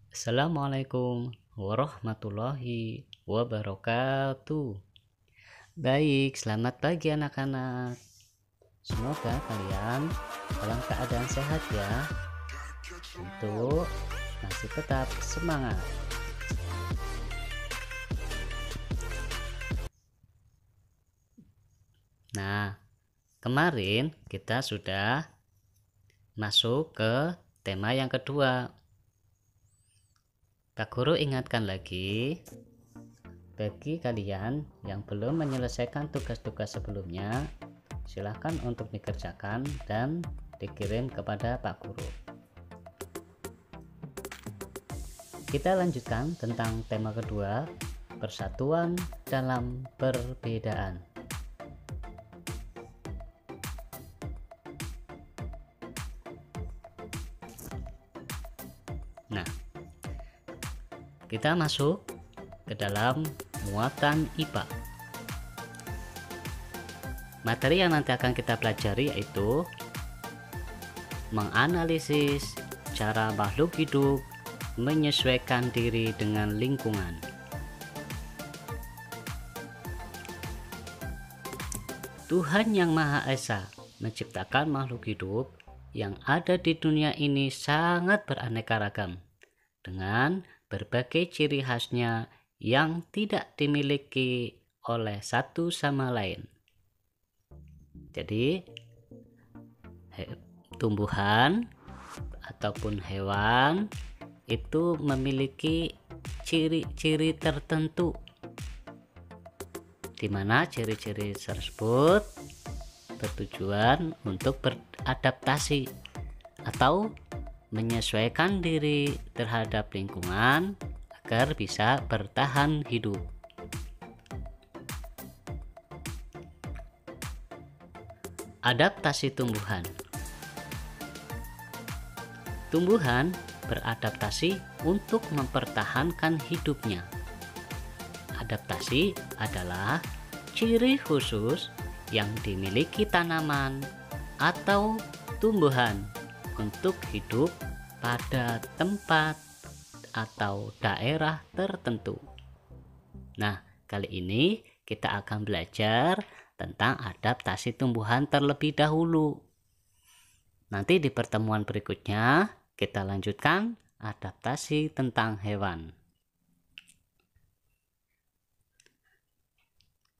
Assalamualaikum warahmatullahi wabarakatuh. Baik, selamat pagi anak-anak. Semoga kalian dalam keadaan sehat ya. Untuk masih tetap semangat. Nah, kemarin kita sudah masuk ke tema yang kedua. Pak Guru ingatkan lagi, bagi kalian yang belum menyelesaikan tugas-tugas sebelumnya, silahkan untuk dikerjakan dan dikirim kepada Pak Guru. Kita lanjutkan tentang tema kedua, persatuan dalam perbedaan. Nah, kita masuk ke dalam muatan IPA. Materi yang nanti akan kita pelajari yaitu menganalisis cara makhluk hidup menyesuaikan diri dengan lingkungan. Tuhan Yang Maha Esa menciptakan makhluk hidup yang ada di dunia ini sangat beraneka ragam, dengan berbagai ciri khasnya yang tidak dimiliki oleh satu sama lain. Jadi, tumbuhan ataupun hewan itu memiliki ciri-ciri tertentu, di mana ciri-ciri tersebut bertujuan untuk beradaptasi atau menyesuaikan diri terhadap lingkungan agar bisa bertahan hidup. Adaptasi tumbuhan. Tumbuhan beradaptasi untuk mempertahankan hidupnya. Adaptasi adalah ciri khusus yang dimiliki tanaman atau tumbuhan untuk hidup pada tempat atau daerah tertentu. Nah, kali ini kita akan belajar tentang adaptasi tumbuhan terlebih dahulu. Nanti di pertemuan berikutnya kita lanjutkan adaptasi tentang hewan.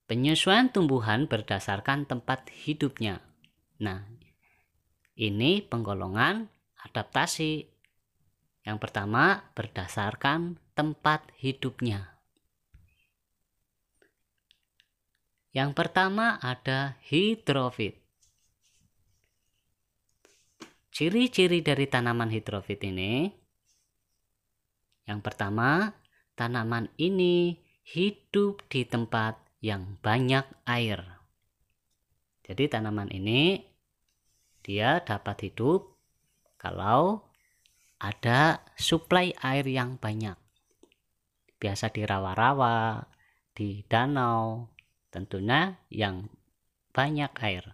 Penyesuaian tumbuhan berdasarkan tempat hidupnya. Nah, ini penggolongan adaptasi. Yang pertama, berdasarkan tempat hidupnya. Yang pertama ada hidrofit. Ciri-ciri dari tanaman hidrofit ini, yang pertama, tanaman ini hidup di tempat yang banyak air. Jadi tanaman ini dia dapat hidup kalau ada suplai air yang banyak. Biasa di rawa-rawa, di danau, tentunya yang banyak air.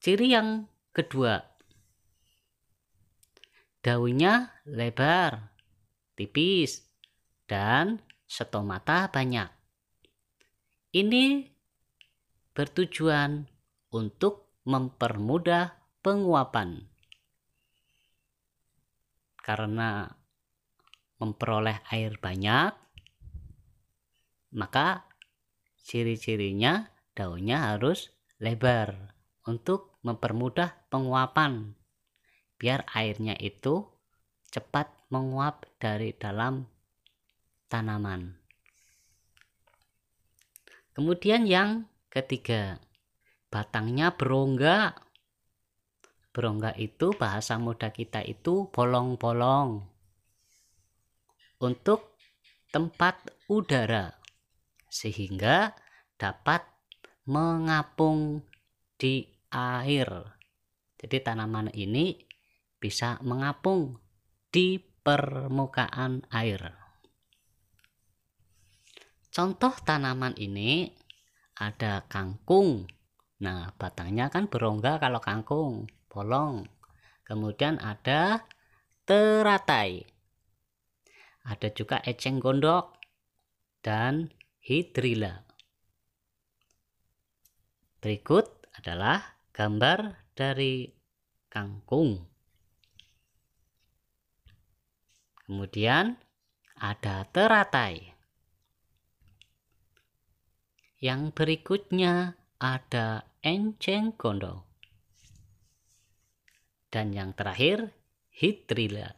Ciri yang kedua, daunnya lebar, tipis, dan stomata banyak. Ini bertujuan untuk mempermudah penguapan. Karena memperoleh air banyak, maka ciri-cirinya daunnya harus lebar untuk mempermudah penguapan, biar airnya itu cepat menguap dari dalam tanaman. Kemudian yang ketiga, batangnya berongga. Berongga itu bahasa muda kita itu bolong-bolong untuk tempat udara, sehingga dapat mengapung di air. Jadi tanaman ini bisa mengapung di permukaan air. Contoh tanaman ini ada kangkung. Nah, batangnya kan berongga kalau kangkung, bolong. Kemudian ada teratai. Ada juga eceng gondok dan hidrilla. Berikut adalah gambar dari kangkung. Kemudian ada teratai. Yang berikutnya ada enceng gondok. Dan yang terakhir hidrilla.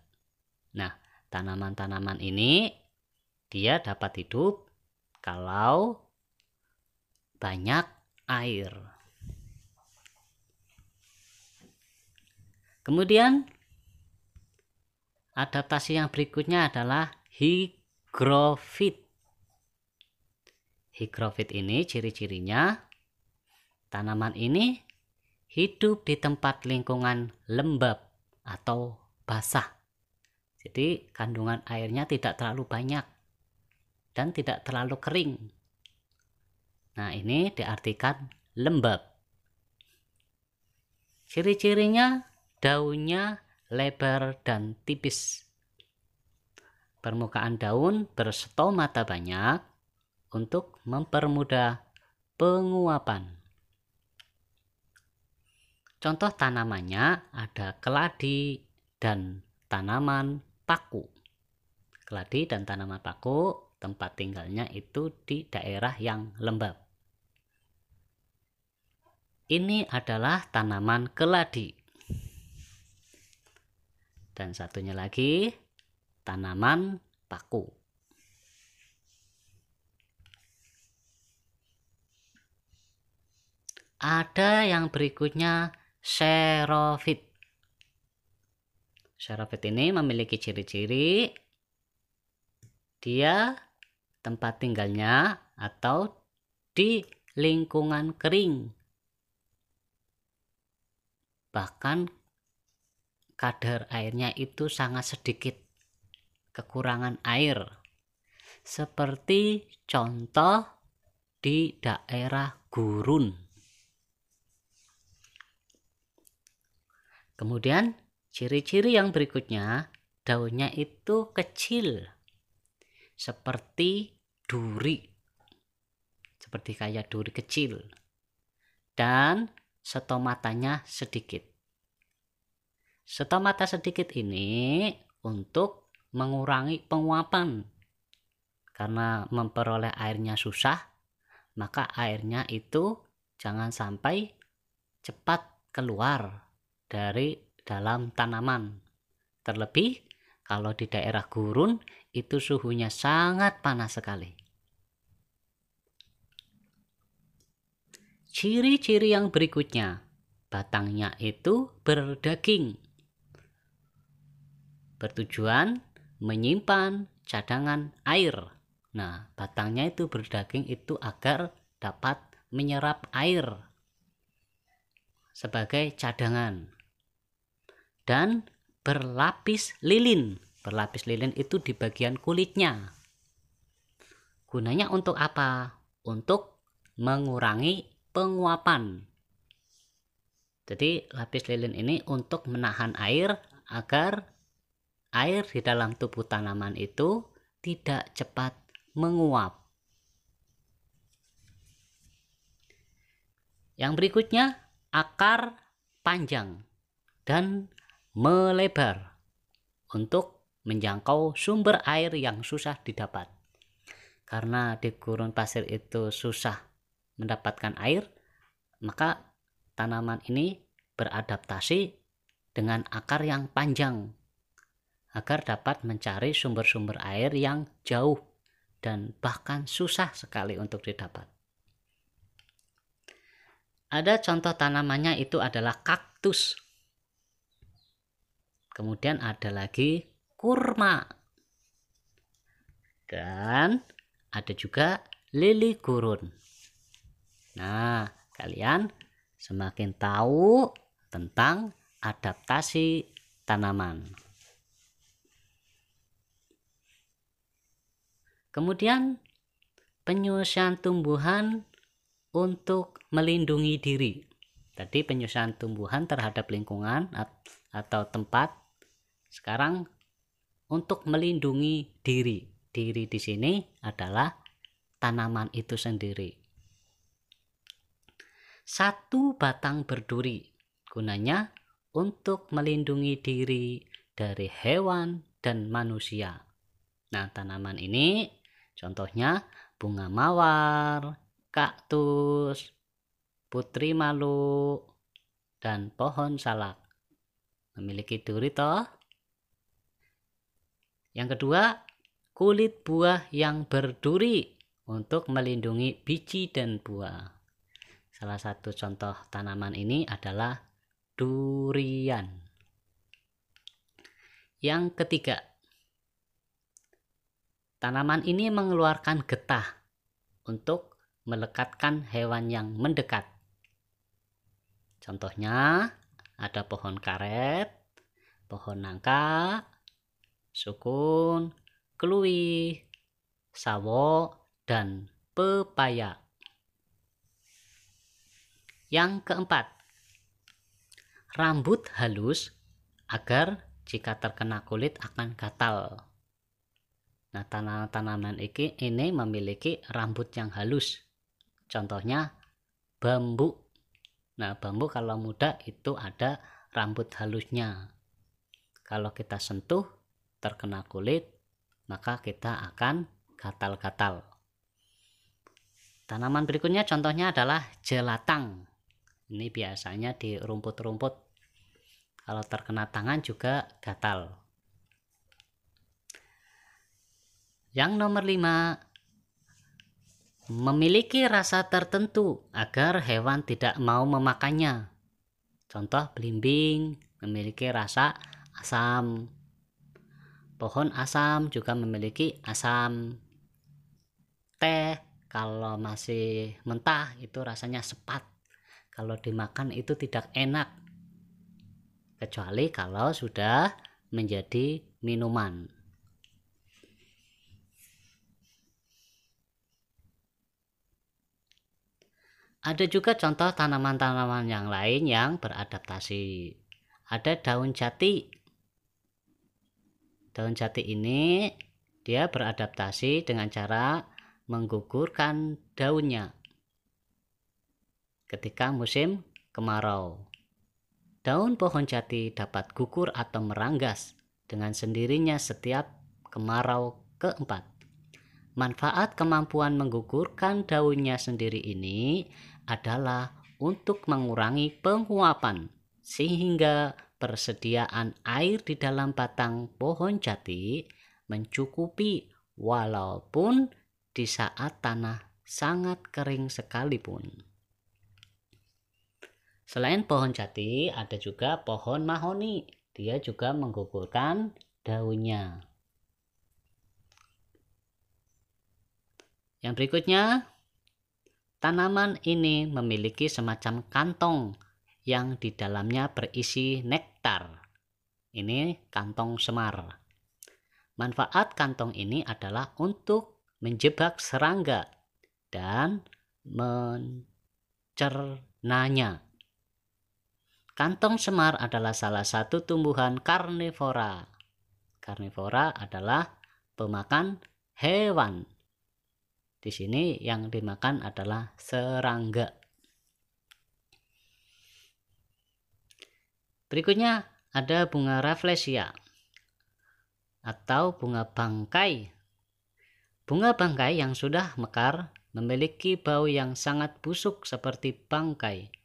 Nah, tanaman-tanaman ini dia dapat hidup kalau banyak air. Kemudian adaptasi yang berikutnya adalah higrofit. Higrofit ini ciri-cirinya tanaman ini hidup di tempat lingkungan lembab atau basah. Jadi kandungan airnya tidak terlalu banyak dan tidak terlalu kering. Nah, ini diartikan lembab. Ciri-cirinya daunnya lebar dan tipis. Permukaan daun berstomata banyak untuk mempermudah penguapan. Contoh tanamannya ada keladi dan tanaman paku. Keladi dan tanaman paku tempat tinggalnya itu di daerah yang lembab. Ini adalah tanaman keladi. Dan satunya lagi tanaman paku. Ada yang berikutnya xerophyt. Xerophyt ini memiliki ciri-ciri dia tempat tinggalnya atau di lingkungan kering. Bahkan kadar airnya itu sangat sedikit, kekurangan air. Seperti contoh di daerah gurun. Kemudian ciri-ciri yang berikutnya, daunnya itu kecil. Seperti duri. Seperti kayak duri kecil. Dan stomatanya sedikit. Stomata sedikit ini untuk mengurangi penguapan. Karena memperoleh airnya susah, maka airnya itu jangan sampai cepat keluar dari dalam tanaman. Terlebih kalau di daerah gurun itu suhunya sangat panas sekali. Ciri-ciri yang berikutnya, batangnya itu berdaging. Bertujuan menyimpan cadangan air. Nah, batangnya itu berdaging itu agar dapat menyerap air sebagai cadangan. Dan berlapis lilin. Berlapis lilin itu di bagian kulitnya. Gunanya untuk apa? Untuk mengurangi penguapan. Jadi lapis lilin ini untuk menahan air agar air di dalam tubuh tanaman itu tidak cepat menguap. Yang berikutnya, akar panjang dan melebar untuk menjangkau sumber air yang susah didapat. Karena di gurun pasir itu susah mendapatkan air, maka tanaman ini beradaptasi dengan akar yang panjang agar dapat mencari sumber-sumber air yang jauh dan bahkan susah sekali untuk didapat. Ada contoh tanamannya itu adalah kaktus. Kemudian ada lagi kurma. Dan ada juga lili gurun. Nah, kalian semakin tahu tentang adaptasi tanaman. Kemudian penyusuan tumbuhan untuk melindungi diri. Tadi penyusuan tumbuhan terhadap lingkungan atau tempat Sekarang untuk melindungi diri. Diri di sini adalah tanaman itu sendiri. Satu batang berduri gunanya untuk melindungi diri dari hewan dan manusia. Nah, tanaman ini contohnya bunga mawar, kaktus, putri malu, dan pohon salak. Memiliki duri toh. Yang kedua, kulit buah yang berduri untuk melindungi biji dan buah. Salah satu contoh tanaman ini adalah durian. Yang ketiga, tanaman ini mengeluarkan getah untuk melekatkan hewan yang mendekat. Contohnya ada pohon karet, pohon nangka, sukun, keluih, sawo, dan pepaya. Yang keempat, rambut halus agar jika terkena kulit akan gatal. Nah, tanaman ini memiliki rambut yang halus. Contohnya bambu. Nah, bambu kalau muda itu ada rambut halusnya. Kalau kita sentuh terkena kulit, maka kita akan gatal-gatal. Tanaman berikutnya contohnya adalah jelatang. Ini biasanya di rumput-rumput. Kalau terkena tangan juga gatal. Yang nomor 5, memiliki rasa tertentu agar hewan tidak mau memakannya. Contoh belimbing memiliki rasa asam. Pohon asam juga memiliki asam. Teh kalau masih mentah itu rasanya sepat. Kalau dimakan itu tidak enak. Kecuali kalau sudah menjadi minuman. Ada juga contoh tanaman-tanaman yang lain yang beradaptasi. Ada daun jati. Daun jati ini dia beradaptasi dengan cara menggugurkan daunnya ketika musim kemarau. Daun pohon jati dapat gugur atau meranggas dengan sendirinya setiap kemarau keempat. Manfaat kemampuan menggugurkan daunnya sendiri ini adalah untuk mengurangi penguapan sehingga persediaan air di dalam batang pohon jati mencukupi walaupun di saat tanah sangat kering sekalipun. Selain pohon jati, ada juga pohon mahoni. Dia juga menggugurkan daunnya. Yang berikutnya, tanaman ini memiliki semacam kantong yang di dalamnya berisi nektar. Ini kantong semar. Manfaat kantong ini adalah untuk menjebak serangga dan mencernanya. Kantong semar adalah salah satu tumbuhan karnivora. Karnivora adalah pemakan hewan. Di sini yang dimakan adalah serangga. Berikutnya ada bunga rafflesia atau bunga bangkai. Bunga bangkai yang sudah mekar memiliki bau yang sangat busuk seperti bangkai.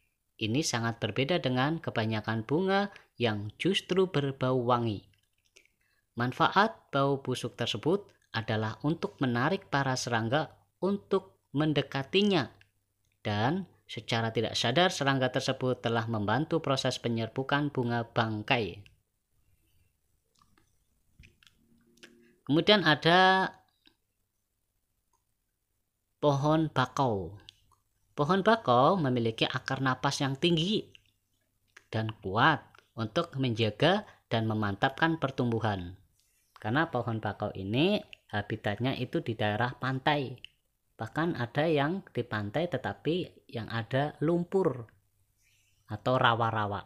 Ini sangat berbeda dengan kebanyakan bunga yang justru berbau wangi. Manfaat bau busuk tersebut adalah untuk menarik para serangga untuk mendekatinya, dan secara tidak sadar serangga tersebut telah membantu proses penyerbukan bunga bangkai. Kemudian ada pohon bakau. Pohon bakau memiliki akar napas yang tinggi dan kuat untuk menjaga dan memantapkan pertumbuhan. Karena pohon bakau ini habitatnya itu di daerah pantai. Bahkan ada yang di pantai tetapi yang ada lumpur atau rawa-rawa.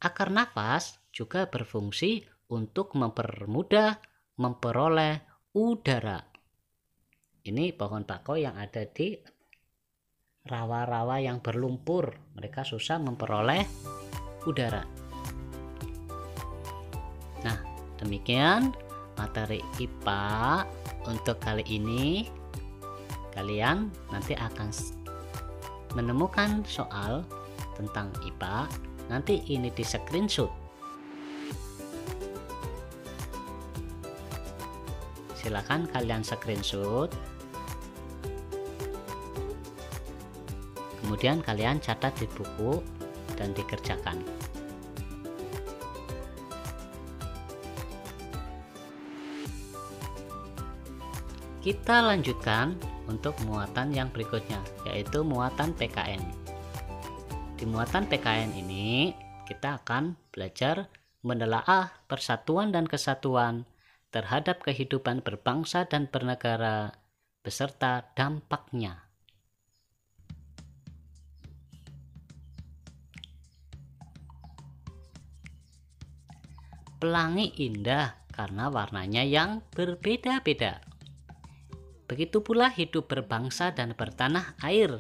Akar nafas juga berfungsi untuk mempermudah memperoleh udara. Ini pohon bakau yang ada di rawa-rawa yang berlumpur, mereka susah memperoleh udara. Nah, demikian materi IPA untuk kali ini. Kalian nanti akan menemukan soal tentang IPA, nanti ini di screenshot. Silakan kalian screenshot. Kemudian kalian catat di buku dan dikerjakan. Kita lanjutkan untuk muatan yang berikutnya, yaitu muatan PKN. Di muatan PKN ini kita akan belajar menelaah persatuan dan kesatuan terhadap kehidupan berbangsa dan bernegara beserta dampaknya. Pelangi indah karena warnanya yang berbeda-beda. Begitu pula hidup berbangsa dan bertanah air.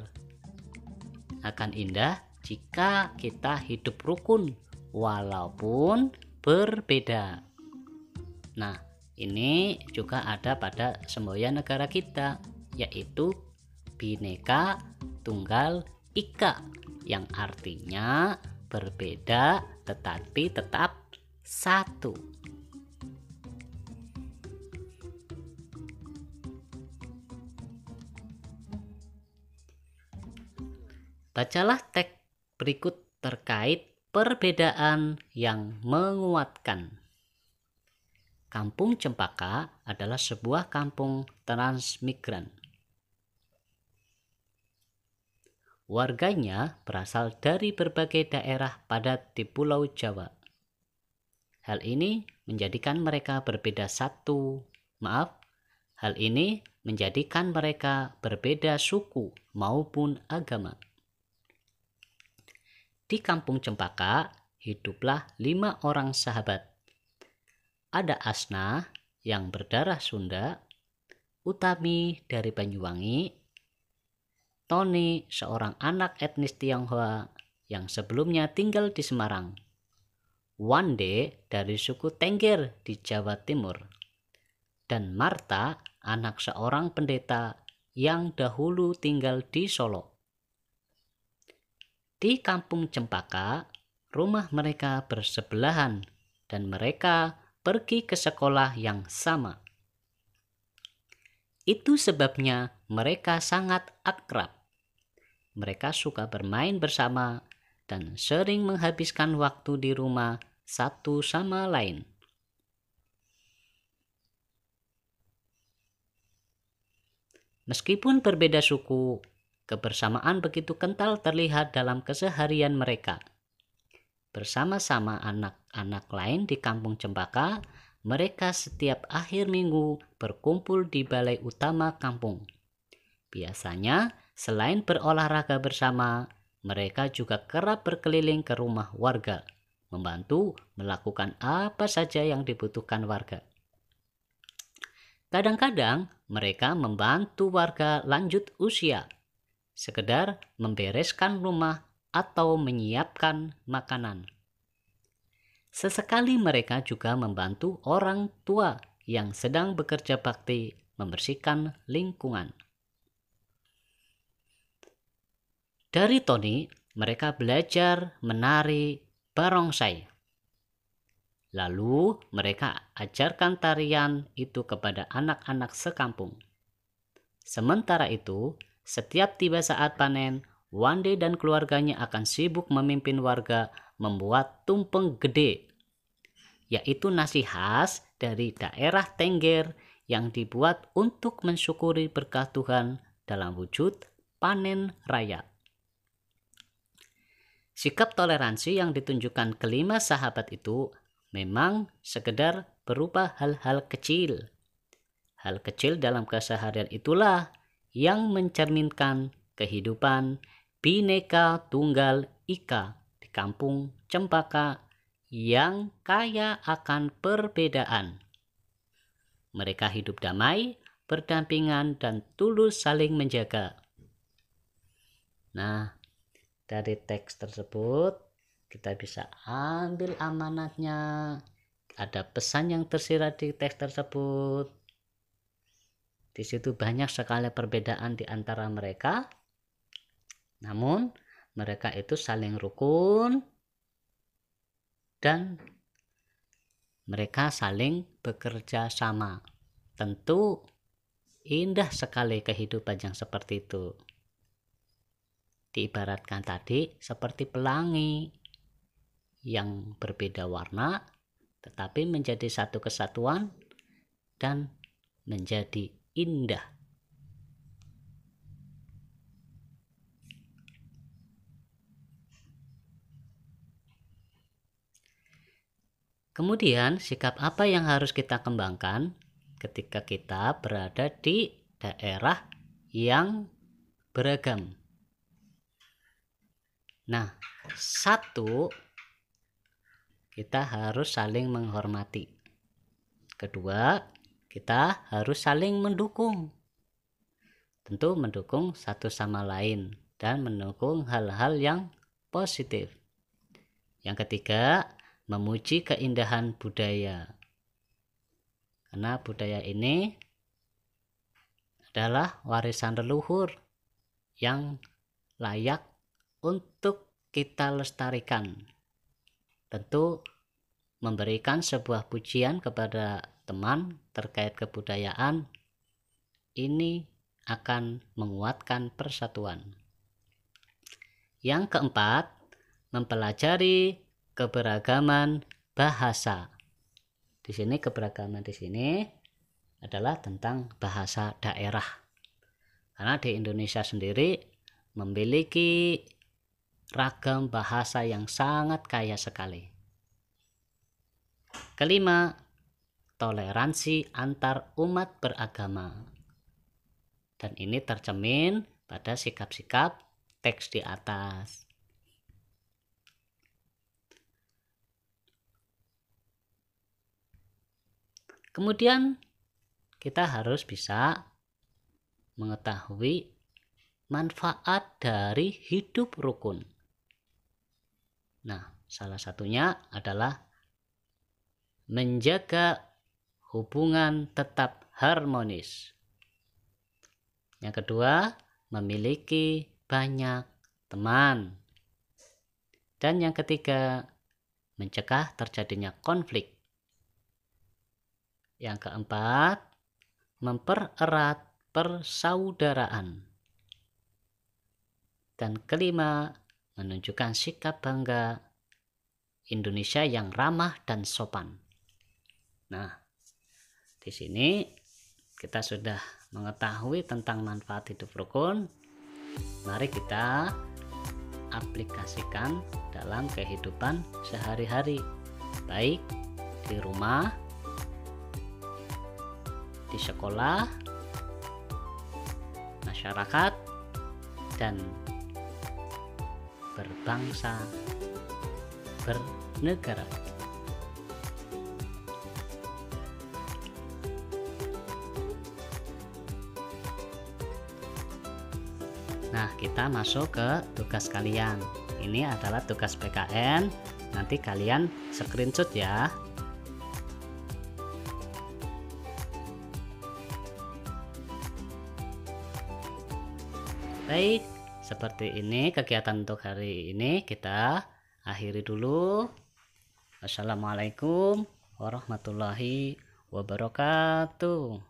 Akan indah jika kita hidup rukun walaupun berbeda. Nah, ini juga ada pada semboyan negara kita, yaitu Bhinneka Tunggal Ika, yang artinya berbeda tetapi tetap satu. Bacalah teks berikut terkait perbedaan yang menguatkan. Kampung Cempaka adalah sebuah kampung transmigran. Warganya berasal dari berbagai daerah padat di Pulau Jawa. Hal ini menjadikan mereka berbeda suku maupun agama. Di Kampung Cempaka hiduplah 5 orang sahabat. Ada Asna yang berdarah Sunda, Utami dari Banyuwangi, Tony seorang anak etnis Tionghoa yang sebelumnya tinggal di Semarang, Wande dari suku Tengger di Jawa Timur, dan Marta anak seorang pendeta yang dahulu tinggal di Solo. Di Kampung Cempaka, rumah mereka bersebelahan dan mereka pergi ke sekolah yang sama. Itu sebabnya mereka sangat akrab. Mereka suka bermain bersama dan sering menghabiskan waktu di rumah satu sama lain. Meskipun berbeda suku, kebersamaan begitu kental terlihat dalam keseharian mereka. Bersama-sama anak-anak lain di Kampung Cempaka, mereka setiap akhir minggu berkumpul di balai utama kampung. Biasanya, selain berolahraga bersama, mereka juga kerap berkeliling ke rumah warga, membantu melakukan apa saja yang dibutuhkan warga. Kadang-kadang mereka membantu warga lanjut usia, sekedar membereskan rumah atau menyiapkan makanan. Sesekali mereka juga membantu orang tua yang sedang bekerja bakti membersihkan lingkungan. Dari Tony, mereka belajar menari barongsai. Lalu mereka ajarkan tarian itu kepada anak-anak sekampung. Sementara itu, setiap tiba saat panen, Wande dan keluarganya akan sibuk memimpin warga membuat tumpeng gede, yaitu nasi khas dari daerah Tengger yang dibuat untuk mensyukuri berkah Tuhan dalam wujud panen raya. Sikap toleransi yang ditunjukkan kelima sahabat itu memang sekedar berupa hal-hal kecil. Hal kecil dalam keseharian itulah yang mencerminkan kehidupan Bhinneka Tunggal Ika di Kampung Cempaka yang kaya akan perbedaan. Mereka hidup damai, berdampingan, dan tulus saling menjaga. Nah, dari teks tersebut kita bisa ambil amanatnya. Ada pesan yang tersirat di teks tersebut. Di situ banyak sekali perbedaan di antara mereka. Namun, mereka itu saling rukun dan mereka saling bekerja sama. Tentu indah sekali kehidupan yang seperti itu. Diibaratkan tadi seperti pelangi yang berbeda warna, tetapi menjadi satu kesatuan dan menjadi indah. Kemudian, sikap apa yang harus kita kembangkan ketika kita berada di daerah yang beragam? Nah, satu, kita harus saling menghormati. Kedua, kita harus saling mendukung. Tentu mendukung satu sama lain dan mendukung hal-hal yang positif. Yang ketiga, memuji keindahan budaya. Karena budaya ini adalah warisan leluhur yang layak untuk kita lestarikan. Tentu memberikan sebuah pujian kepada teman terkait kebudayaan ini akan menguatkan persatuan. Yang keempat, mempelajari keberagaman bahasa. Di sini keberagaman di sini adalah tentang bahasa daerah. Karena di Indonesia sendiri memiliki ragam bahasa yang sangat kaya sekali. Kelima, toleransi antar umat beragama. Dan ini tercermin pada sikap-sikap teks di atas. Kemudian kita harus bisa mengetahui manfaat dari hidup rukun. Nah, salah satunya adalah menjaga hubungan tetap harmonis. Yang kedua, memiliki banyak teman. Dan yang ketiga, mencegah terjadinya konflik. Yang keempat, mempererat persaudaraan. Dan kelima, menunjukkan sikap bangga Indonesia yang ramah dan sopan. Nah, di sini kita sudah mengetahui tentang manfaat hidup rukun. Mari kita aplikasikan dalam kehidupan sehari-hari, baik di rumah, di sekolah, masyarakat, dan berbangsa, bernegara. Nah, kita masuk ke tugas kalian. Ini adalah tugas PKN. Nanti kalian screenshot ya. Baik, seperti ini kegiatan untuk hari ini. Kita akhiri dulu. Wassalamualaikum warahmatullahi wabarakatuh.